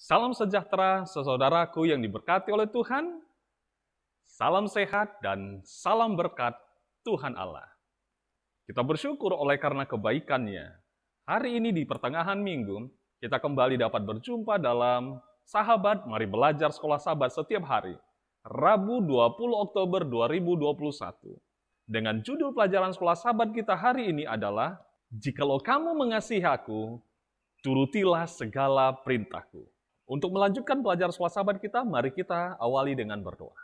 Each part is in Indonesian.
Salam sejahtera, saudaraku yang diberkati oleh Tuhan. Salam sehat dan salam berkat Tuhan Allah. Kita bersyukur oleh karena kebaikan-Nya. Hari ini di pertengahan minggu, kita kembali dapat berjumpa dalam Sahabat Mari Belajar Sekolah Sabat setiap hari, Rabu 20 Oktober 2021. Dengan judul pelajaran Sekolah Sabat kita hari ini adalah, Jikalau kamu mengasihi aku, turutilah segala perintahku. Untuk melanjutkan pelajaran Sekolah Sabat kita, mari kita awali dengan berdoa.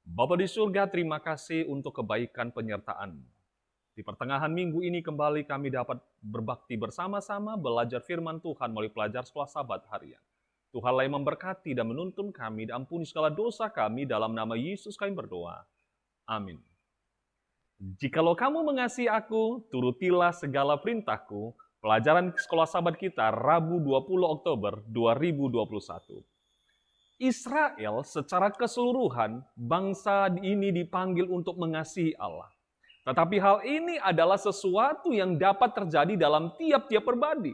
Bapa di surga, terima kasih untuk kebaikan penyertaan-Mu. Di pertengahan minggu ini kembali kami dapat berbakti bersama-sama belajar firman Tuhan melalui pelajaran Sekolah Sabat harian. Tuhanlah yang memberkati dan menuntun kami dan ampuni segala dosa kami, dalam nama Yesus kami berdoa. Amin. Jikalau kamu mengasihi aku, turutilah segala perintahku. Pelajaran Sekolah Sabat kita Rabu 20 Oktober 2021. Israel secara keseluruhan, bangsa ini dipanggil untuk mengasihi Allah. Tetapi hal ini adalah sesuatu yang dapat terjadi dalam tiap-tiap pribadi.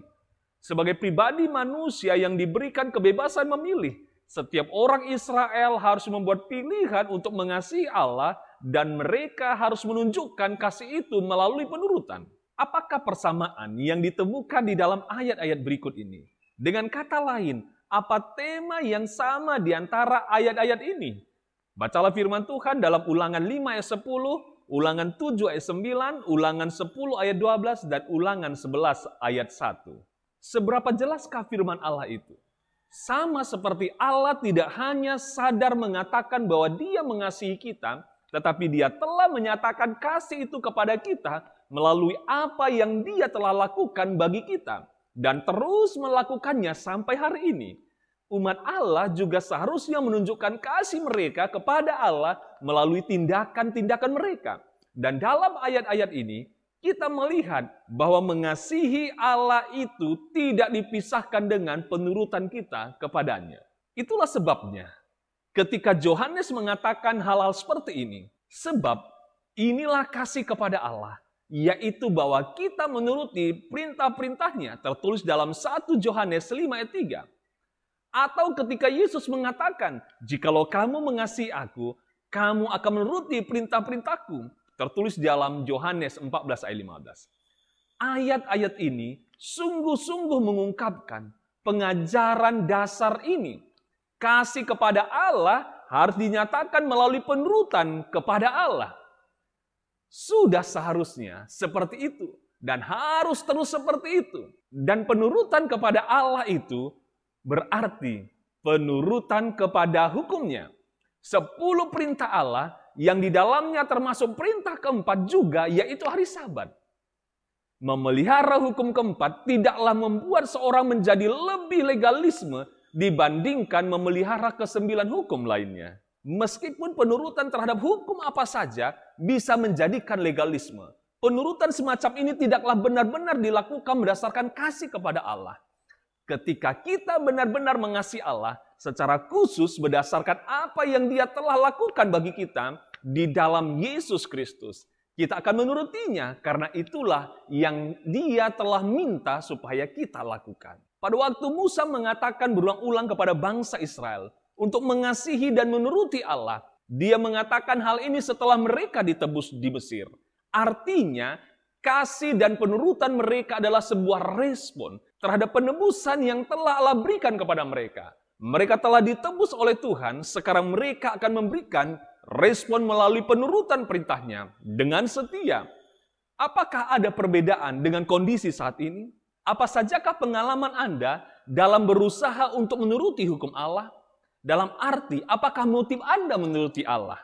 Sebagai pribadi manusia yang diberikan kebebasan memilih, setiap orang Israel harus membuat pilihan untuk mengasihi Allah dan mereka harus menunjukkan kasih itu melalui penurutan. Apakah persamaan yang ditemukan di dalam ayat-ayat berikut ini? Dengan kata lain, apa tema yang sama di antara ayat-ayat ini? Bacalah firman Tuhan dalam Ulangan 5 ayat 10, Ulangan 7 ayat 9, Ulangan 10 ayat 12, dan Ulangan 11 ayat 1. Seberapa jelaskah firman Allah itu? Sama seperti Allah tidak hanya sadar mengatakan bahwa Dia mengasihi kita, tetapi Dia telah menyatakan kasih itu kepada kita melalui apa yang Dia telah lakukan bagi kita dan terus melakukannya sampai hari ini. Umat Allah juga seharusnya menunjukkan kasih mereka kepada Allah melalui tindakan-tindakan mereka. Dan dalam ayat-ayat ini kita melihat bahwa mengasihi Allah itu tidak dipisahkan dengan penurutan kita kepadanya. Itulah sebabnya ketika Yohanes mengatakan hal-hal seperti ini, sebab inilah kasih kepada Allah, yaitu bahwa kita menuruti perintah-perintahnya, tertulis dalam 1 Yohanes 5 ayat 3. Atau ketika Yesus mengatakan, jikalau kamu mengasihi aku, kamu akan menuruti perintah-perintahku, tertulis dalam Yohanes 14 ayat 15. Ayat-ayat ini sungguh-sungguh mengungkapkan pengajaran dasar ini. Kasih kepada Allah harus dinyatakan melalui penurutan kepada Allah. Sudah seharusnya seperti itu dan harus terus seperti itu. Dan penurutan kepada Allah itu berarti penurutan kepada hukumnya. 10 perintah Allah yang di dalamnya termasuk perintah keempat juga, yaitu hari Sabat. Memelihara hukum keempat tidaklah membuat seorang menjadi lebih legalisme dibandingkan memelihara ke-9 hukum lainnya. Meskipun penurutan terhadap hukum apa saja bisa menjadikan legalisme, penurutan semacam ini tidaklah benar-benar dilakukan berdasarkan kasih kepada Allah. Ketika kita benar-benar mengasihi Allah secara khusus berdasarkan apa yang Dia telah lakukan bagi kita di dalam Yesus Kristus, kita akan menurutinya karena itulah yang Dia telah minta supaya kita lakukan. Pada waktu Musa mengatakan berulang-ulang kepada bangsa Israel untuk mengasihi dan menuruti Allah, Dia mengatakan hal ini setelah mereka ditebus di Mesir. Artinya, kasih dan penurutan mereka adalah sebuah respon terhadap penebusan yang telah Allah berikan kepada mereka. Mereka telah ditebus oleh Tuhan, sekarang mereka akan memberikan respon melalui penurutan perintahnya dengan setia. Apakah ada perbedaan dengan kondisi saat ini? Apa sajakah pengalaman Anda dalam berusaha untuk menuruti hukum Allah? Dalam arti, apakah motif Anda menuruti Allah?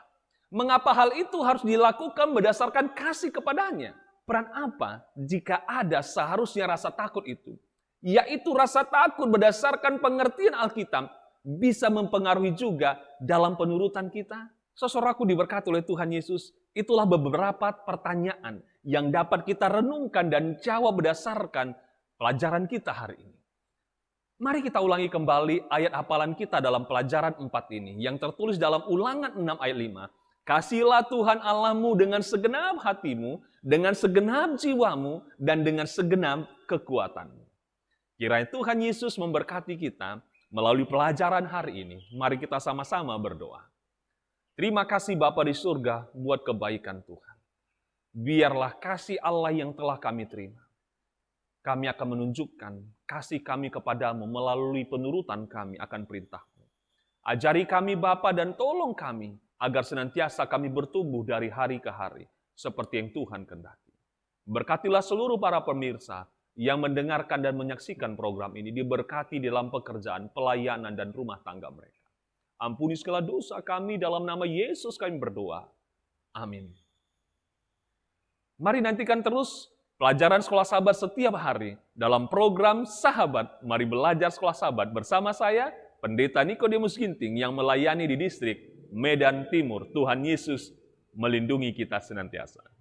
Mengapa hal itu harus dilakukan berdasarkan kasih kepadanya? Peran apa jika ada seharusnya rasa takut itu? Yaitu rasa takut berdasarkan pengertian Alkitab bisa mempengaruhi juga dalam penurutan kita. Saudaraku diberkati oleh Tuhan Yesus, itulah beberapa pertanyaan yang dapat kita renungkan dan jawab berdasarkan pelajaran kita hari ini. Mari kita ulangi kembali ayat hafalan kita dalam pelajaran 4 ini, yang tertulis dalam Ulangan 6 ayat 5. Kasihilah Tuhan Allahmu dengan segenap hatimu, dengan segenap jiwamu, dan dengan segenap kekuatanmu. Kiranya Tuhan Yesus memberkati kita Melalui pelajaran hari ini, mari kita sama-sama berdoa. Terima kasih Bapa di surga buat kebaikan Tuhan. Biarlah kasih Allah yang telah kami terima. Kami akan menunjukkan kasih kami kepadamu melalui penurutan kami akan perintah-Mu. Ajari kami Bapa dan tolong kami agar senantiasa kami bertumbuh dari hari ke hari seperti yang Tuhan kehendaki. Berkatilah seluruh para pemirsa yang mendengarkan dan menyaksikan program ini, diberkati dalam pekerjaan, pelayanan, dan rumah tangga mereka. Ampuni segala dosa kami, dalam nama Yesus kami berdoa. Amin. Mari nantikan terus pelajaran Sekolah Sahabat setiap hari dalam program Sahabat. Mari belajar Sekolah Sahabat bersama saya, Pendeta Nikodemus Ginting yang melayani di distrik Medan Timur. Tuhan Yesus melindungi kita senantiasa.